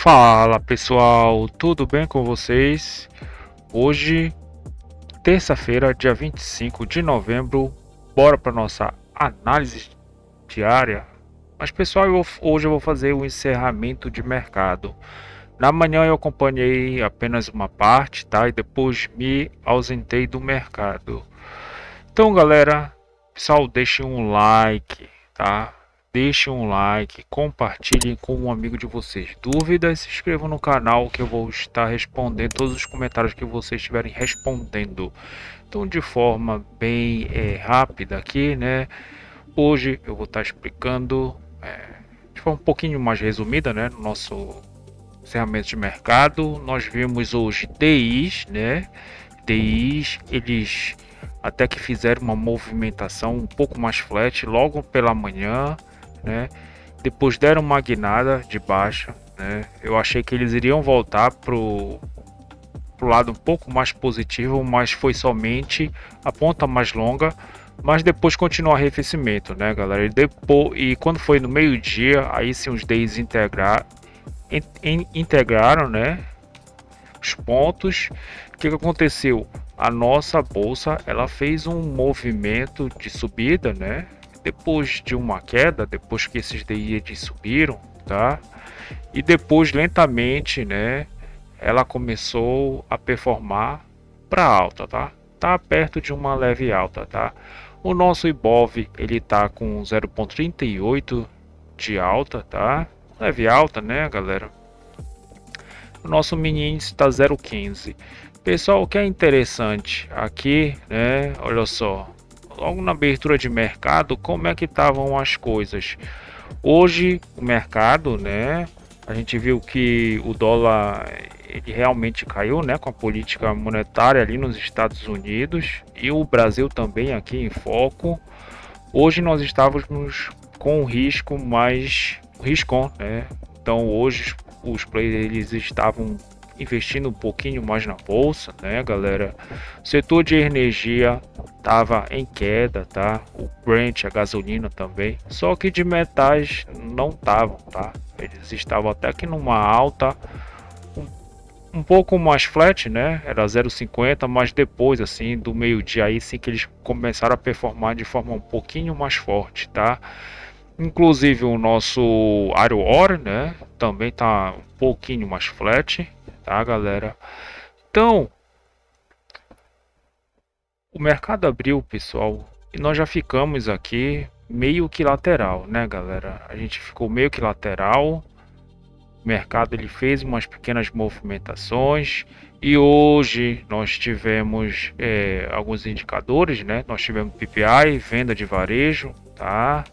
Fala pessoal, tudo bem com vocês? Hoje, terça-feira, dia 25 de novembro, bora para nossa análise diária. Mas pessoal, hoje eu vou fazer o encerramento de mercado. Na manhã eu acompanhei apenas uma parte, tá? E depois me ausentei do mercado. Então galera, pessoal, deixem um like, tá? Deixem um like, compartilhem com um amigo de vocês. Dúvidas, se inscrevam no canal que eu vou estar respondendo todos os comentários que vocês estiverem respondendo. Então, de forma bem rápida aqui, né? Hoje eu vou estar explicando de forma um pouquinho mais resumida, né? No nosso encerramento de mercado, nós vimos hoje DIs, né? DIs, eles até que fizeram uma movimentação um pouco mais flat logo pela manhã, né? Depois deram uma guinada de baixa, né? Eu achei que eles iriam voltar pro lado um pouco mais positivo, mas foi somente a ponta mais longa, mas depois continuou arrefecimento, né, galera? E quando foi no meio-dia, aí sim os DIs integraram, né, os pontos. O que aconteceu? A nossa bolsa ela fez um movimento de subida, né? Depois de uma queda, depois que esses DIs subiram, tá? E depois lentamente, né? Ela começou a performar para alta, tá? Tá perto de uma leve alta, tá? O nosso Ibov ele tá com 0,38 de alta, tá? Leve alta, né, galera? O nosso mini índice está 0,15. Pessoal, o que é interessante aqui, né? Olha só, logo na abertura de mercado, como é que estavam as coisas? Hoje o mercado, né? A gente viu que o dólar ele realmente caiu, né? Com a política monetária ali nos Estados Unidos e o Brasil também aqui em foco. Hoje nós estávamos com um risco mais riscon, né? Então hoje os players eles estavam investindo um pouquinho mais na bolsa, né, galera? O setor de energia estava em queda, tá? O Brent, a gasolina também. Só que de metais não estavam, tá? Eles estavam até que numa alta um pouco mais flat, né? Era 0,50, mas depois assim do meio-dia aí sim que eles começaram a performar de forma um pouquinho mais forte, tá? Inclusive o nosso Iron Ore, né? Também tá um pouquinho mais flat, tá, galera? Então, o mercado abriu, pessoal, e nós já ficamos aqui meio que lateral, né, galera? A gente ficou meio que lateral. O mercado ele fez umas pequenas movimentações e hoje nós tivemos alguns indicadores, né? Nós tivemos PPI, venda de varejo, tá?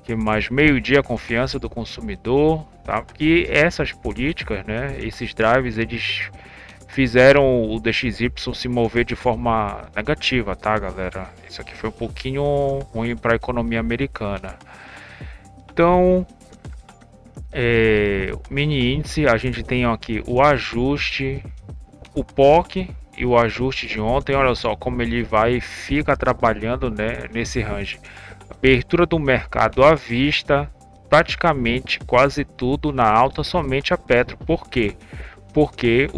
Que mais meio-dia confiança do consumidor, tá? Que essas políticas, né? Esses drives eles fizeram o DXY se mover de forma negativa, tá, galera? Isso aqui foi um pouquinho ruim para a economia americana. Então, mini índice, a gente tem aqui o ajuste, o POC e o ajuste de ontem. Olha só como ele vai e fica trabalhando, né, nesse range. Abertura do mercado à vista, praticamente quase tudo na alta, somente a Petro. Por quê? Porque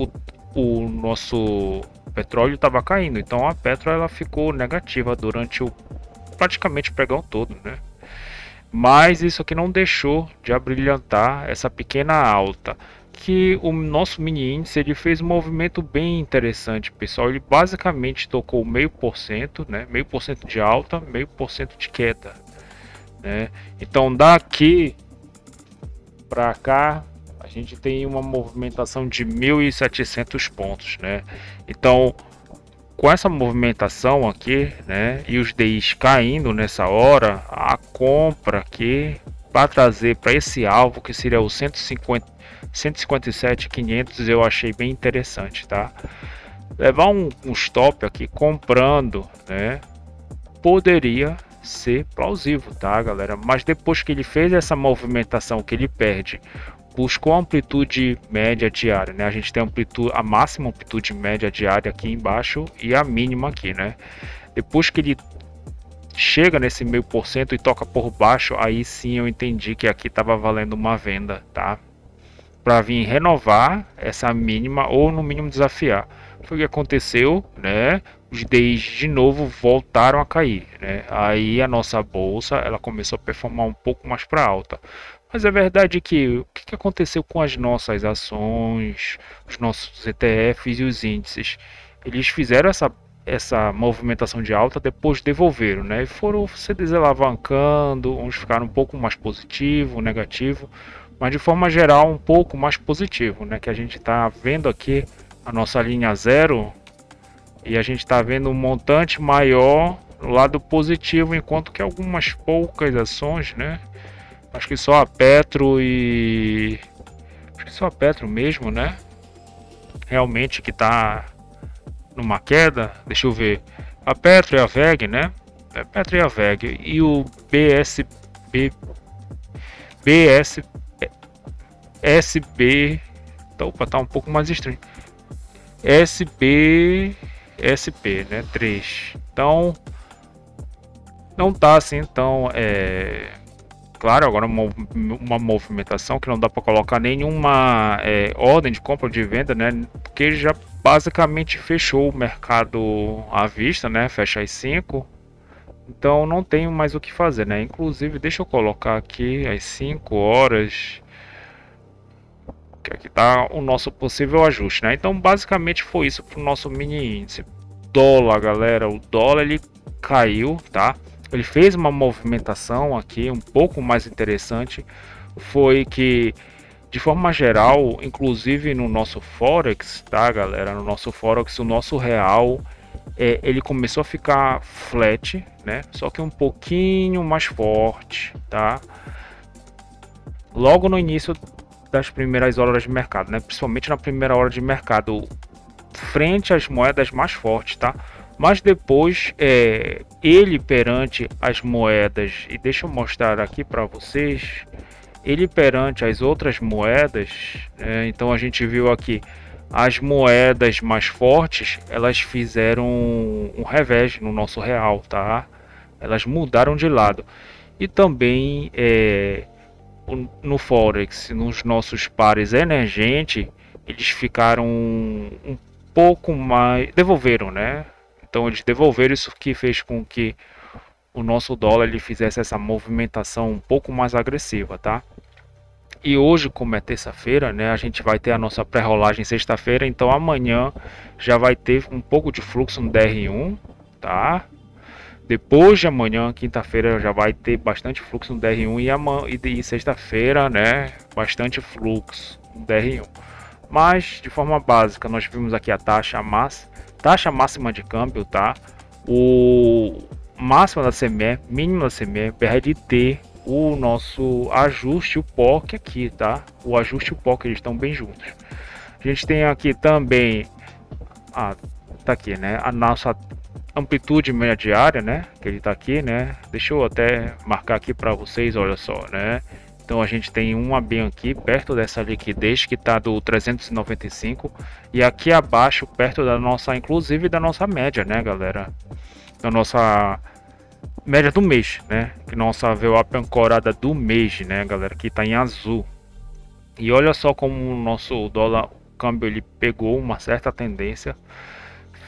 o nosso petróleo estava caindo, então a Petro ela ficou negativa durante praticamente o pregão todo, né? Mas isso aqui não deixou de abrilhantar essa pequena alta, que o nosso mini índice ele fez um movimento bem interessante, pessoal. Ele basicamente tocou 0,5%, né? 0,5% de alta, 0,5% de queda, né? Então daqui para cá a gente tem uma movimentação de 1.700 pontos, né? Então com essa movimentação aqui, né, e os DIs caindo nessa hora, a compra aqui para trazer para esse alvo que seria o 157.500 eu achei bem interessante, tá? Levar um stop aqui comprando, né, poderia ser plausível, tá, galera? Mas depois que ele fez essa movimentação que ele perde, buscou a amplitude média diária, né? A gente tem a máxima amplitude média diária aqui embaixo e a mínima aqui, né? Depois que ele chega nesse 0,5% e toca por baixo, aí sim eu entendi que aqui estava valendo uma venda, tá? para vir renovar essa mínima ou no mínimo desafiar. Foi o que aconteceu, né? Os DIs de novo voltaram a cair, né? Aí a nossa bolsa ela começou a performar um pouco mais para alta. Mas é verdade que o que aconteceu com as nossas ações, os nossos ETFs e os índices? Eles fizeram essa movimentação de alta, depois devolveram, né? E foram se desalavancando, uns ficaram um pouco mais positivo, negativo, mas de forma geral um pouco mais positivo, né? Que a gente está vendo aqui a nossa linha zero e a gente está vendo um montante maior no lado positivo, enquanto que algumas poucas ações, né? Acho que só a Petro e acho que só a Petro mesmo, né? Realmente que está numa queda. Deixa eu ver. A Petro e a VEG, né? A Petro e a VEG e o BS SB. Opa, tá um pouco mais estranho. SP, né? 3. Então não tá assim tão claro, agora uma movimentação que não dá para colocar nenhuma ordem de compra ou de venda, né? Porque já basicamente fechou o mercado à vista, né? Fecha às 5. Então não tenho mais o que fazer, né? Inclusive, deixa eu colocar aqui às 5 horas, que aqui tá o nosso possível ajuste, né? Então basicamente foi isso para o nosso mini índice. Dólar, galera, o dólar ele caiu, tá? Ele fez uma movimentação aqui um pouco mais interessante, foi que de forma geral, inclusive no nosso Forex, tá, galera? No nosso Forex, o nosso real, ele começou a ficar flat, né? Só que um pouquinho mais forte, tá? Logo no início das primeiras horas de mercado, né? Principalmente na primeira hora de mercado, frente às moedas mais fortes, tá? Mas depois ele perante as moedas, e deixa eu mostrar aqui para vocês, ele perante as outras moedas, então a gente viu aqui as moedas mais fortes, elas fizeram um revés no nosso real, tá? Elas mudaram de lado. E também no Forex, nos nossos pares emergentes, eles ficaram um pouco mais, devolveram, né? Então eles devolveram, isso que fez com que o nosso dólar ele fizesse essa movimentação um pouco mais agressiva, tá? E hoje, como é terça-feira, né, a gente vai ter a nossa pré-rolagem sexta-feira, então amanhã já vai ter um pouco de fluxo no DR1, tá? Depois de amanhã, quinta-feira, já vai ter bastante fluxo no DR1 e sexta-feira, né, bastante fluxo no DR1. Mas de forma básica, nós vimos aqui a taxa máxima de câmbio, tá? O máxima da CME, mínima da CME, BRDT, o nosso ajuste, o POC aqui, tá? O ajuste e o POC, eles estão bem juntos. A gente tem aqui também, tá aqui, né? A nossa amplitude média diária, né? Que ele tá aqui, né? Deixa eu até marcar aqui para vocês, olha só, né? Então a gente tem uma bem aqui perto dessa liquidez que está do 395 e aqui abaixo perto da nossa, inclusive da nossa média, né, galera? Da nossa média do mês, né? Que nossa VWAP ancorada do mês, né, galera? Que está em azul. E olha só como o nosso dólar câmbio ele pegou uma certa tendência,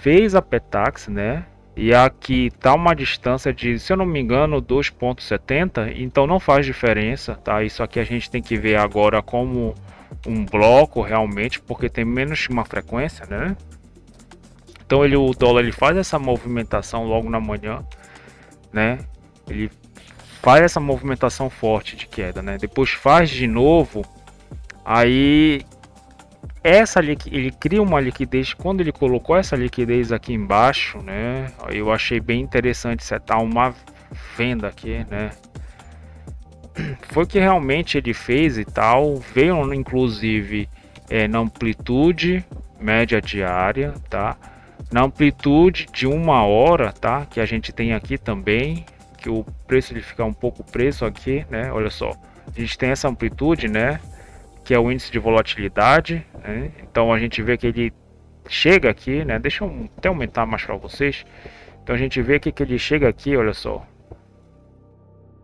fez a Petax, né? E aqui tá uma distância de, se eu não me engano, 2,70, então não faz diferença, tá? Isso aqui a gente tem que ver agora como um bloco realmente, porque tem menos de uma frequência, né? Então o dólar ele faz essa movimentação logo na manhã, né? Ele faz essa movimentação forte de queda, né? Depois faz de novo, aí ele cria uma liquidez. Quando ele colocou essa liquidez aqui embaixo, né, eu achei bem interessante setar uma venda aqui, né? Foi o que realmente ele fez e tal, veio inclusive na amplitude média diária, tá? Na amplitude de uma hora, tá? Que a gente tem aqui também, que o preço ele fica um pouco preso aqui, né? Olha só, a gente tem essa amplitude, né? Que é o índice de volatilidade, né? Então a gente vê que ele chega aqui, né? Deixa eu até aumentar mais para vocês. Então a gente vê que ele chega aqui, olha só.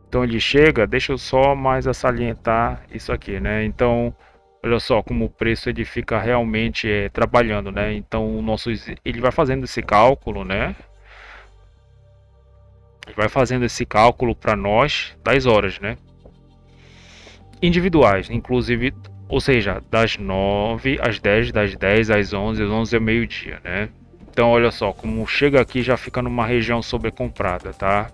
Então ele chega, deixa eu só mais salientar isso aqui, né? Então Olha só como o preço ele fica realmente trabalhando, né? Então o nosso ele vai fazendo esse cálculo, né? Ele vai fazendo esse cálculo para nós das horas, né? Individuais, inclusive, ou seja, das 9 às 10, das 10 às 11, às 11 ao meio-dia, né? Então olha só, como chega aqui já fica numa região sobrecomprada, tá?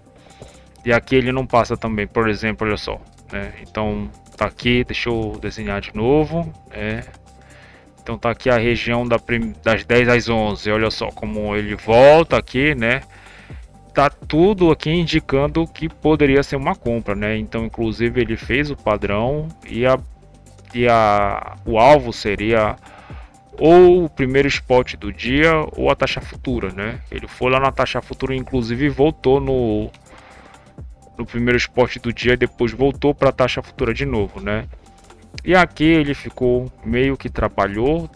E aqui ele não passa também, por exemplo, olha só, né? Então tá aqui, deixa eu desenhar de novo, né? Então tá aqui a região das 10 às 11, olha só como ele volta aqui, né? Tá tudo aqui indicando que poderia ser uma compra, né? Então inclusive ele fez o padrão o alvo seria ou o primeiro spot do dia ou a taxa futura, né? Ele foi lá na taxa futura, inclusive voltou no primeiro spot do dia, depois voltou para a taxa futura de novo, né? E aqui ele ficou meio que trabalhou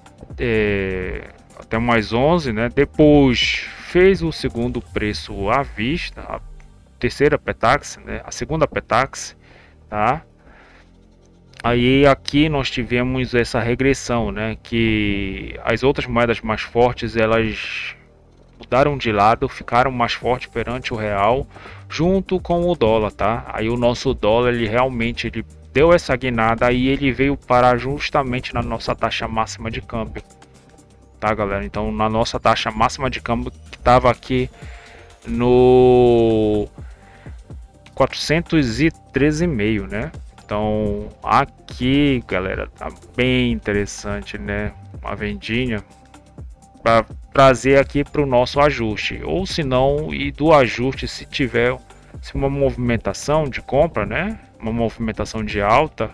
até mais 11, né? Depois fez o segundo preço à vista, a terceira Petax, né? A segunda Petax, tá? Aí aqui nós tivemos essa regressão, né? Que as outras moedas mais fortes elas mudaram de lado, ficaram mais fortes perante o real, junto com o dólar, tá? Aí o nosso dólar ele realmente ele deu essa guinada e ele veio parar justamente na nossa taxa máxima de câmbio, tá, galera? Então na nossa taxa máxima de câmbio que estava aqui no 413,5, né? Então aqui, galera, tá bem interessante, né? Uma vendinha para trazer aqui para o nosso ajuste, ou se não, e do ajuste, se tiver uma movimentação de compra, né? Uma movimentação de alta,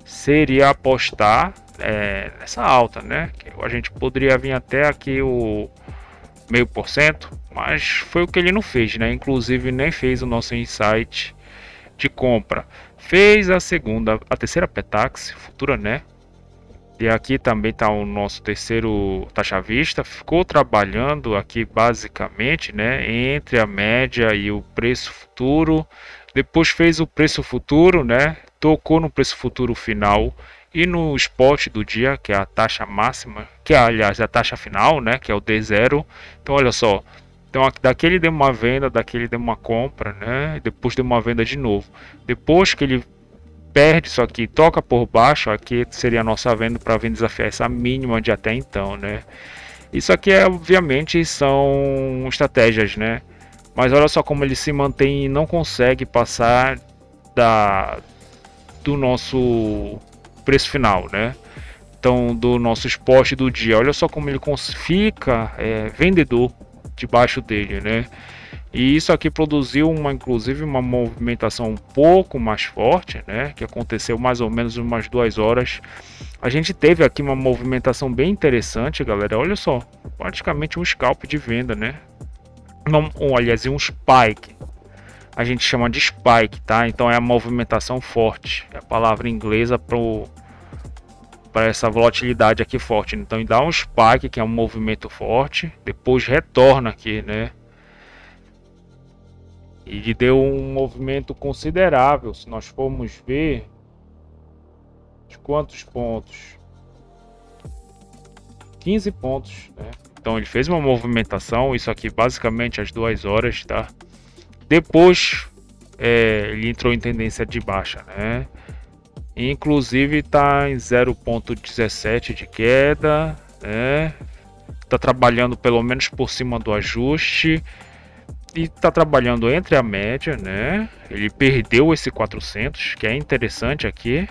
seria apostar nessa alta, né? Que a gente poderia vir até aqui o 0,5%, mas foi o que ele não fez, né? Inclusive nem fez o nosso insight de compra. Fez a terceira Petax futura, né? E aqui também está o nosso terceiro taxa à vista. Ficou trabalhando aqui basicamente, né, entre a média e o preço futuro. Depois fez o preço futuro, né? Tocou no preço futuro final e no spot do dia, que é a taxa máxima, que é, aliás, a taxa final, né, que é o D0. Então olha só, então daquele deu uma venda, daquele deu uma compra, né? Depois deu uma venda de novo. Depois que ele perde isso aqui, toca por baixo, aqui seria a nossa venda para vir desafiar essa mínima de até então, né? Isso aqui obviamente são estratégias, né? Mas olha só como ele se mantém e não consegue passar do nosso preço final, né? Então do nosso spot do dia, olha só como ele fica vendedor debaixo dele, né? E isso aqui produziu inclusive uma movimentação um pouco mais forte, né? Que aconteceu mais ou menos umas 2 horas. A gente teve aqui uma movimentação bem interessante, galera. Olha só, praticamente um scalp de venda, né? Aliás, um spike. A gente chama de spike, tá? Então é a movimentação forte. É a palavra inglesa para essa volatilidade aqui forte. Então ele dá um spike, que é um movimento forte, depois retorna aqui, né? E deu um movimento considerável. Se nós formos ver de quantos pontos, 15 pontos, né? Então ele fez uma movimentação, isso aqui basicamente às 2 horas, tá? Depois ele entrou em tendência de baixa, né? Inclusive está em 0,17 de queda, né? Tá trabalhando pelo menos por cima do ajuste e tá trabalhando entre a média, né? Ele perdeu esse 400, que é interessante aqui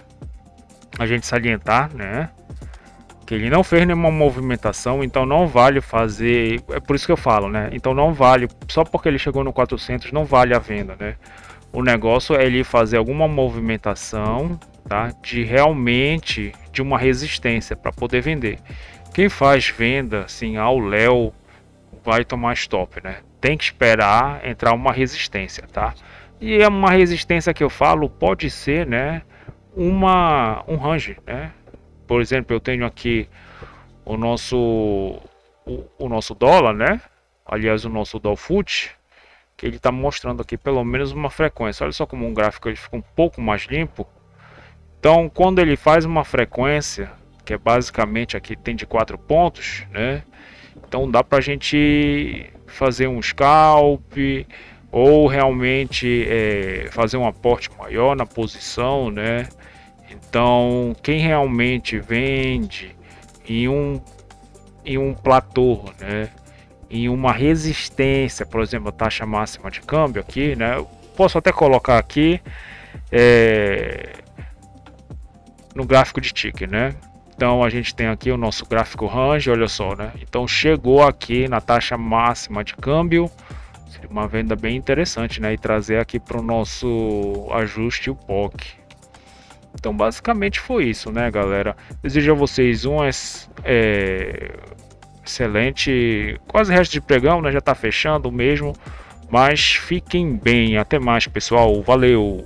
a gente salientar, né? Que ele não fez nenhuma movimentação, então não vale fazer, é por isso que eu falo, né? Então não vale, só porque ele chegou no 400 não vale a venda, né? O negócio é ele fazer alguma movimentação, tá? Realmente de uma resistência para poder vender. Quem faz venda assim ao léu vai tomar stop, né? Tem que esperar entrar uma resistência, tá? E é uma resistência que eu falo pode ser, né? Um range, né? Por exemplo, eu tenho aqui o nosso dólar, né? Aliás, o nosso Dolfut, que ele está mostrando aqui pelo menos uma frequência. Olha só como um gráfico ele fica um pouco mais limpo. Então, quando ele faz uma frequência, que é basicamente aqui tem de 4 pontos, né? Então dá para a gente fazer um scalp ou realmente fazer um aporte maior na posição, né? Então quem realmente vende em um platô, né? Em uma resistência, por exemplo, a taxa máxima de câmbio aqui, né? Eu posso até colocar aqui no gráfico de ticker, né? Então a gente tem aqui o nosso gráfico range, olha só, né? Então chegou aqui na taxa máxima de câmbio, seria uma venda bem interessante, né? E trazer aqui para o nosso ajuste o POC. Então basicamente foi isso, né, galera? Desejo a vocês um excelente, quase resto de pregão, né? Já tá fechando mesmo, mas fiquem bem. Até mais, pessoal. Valeu!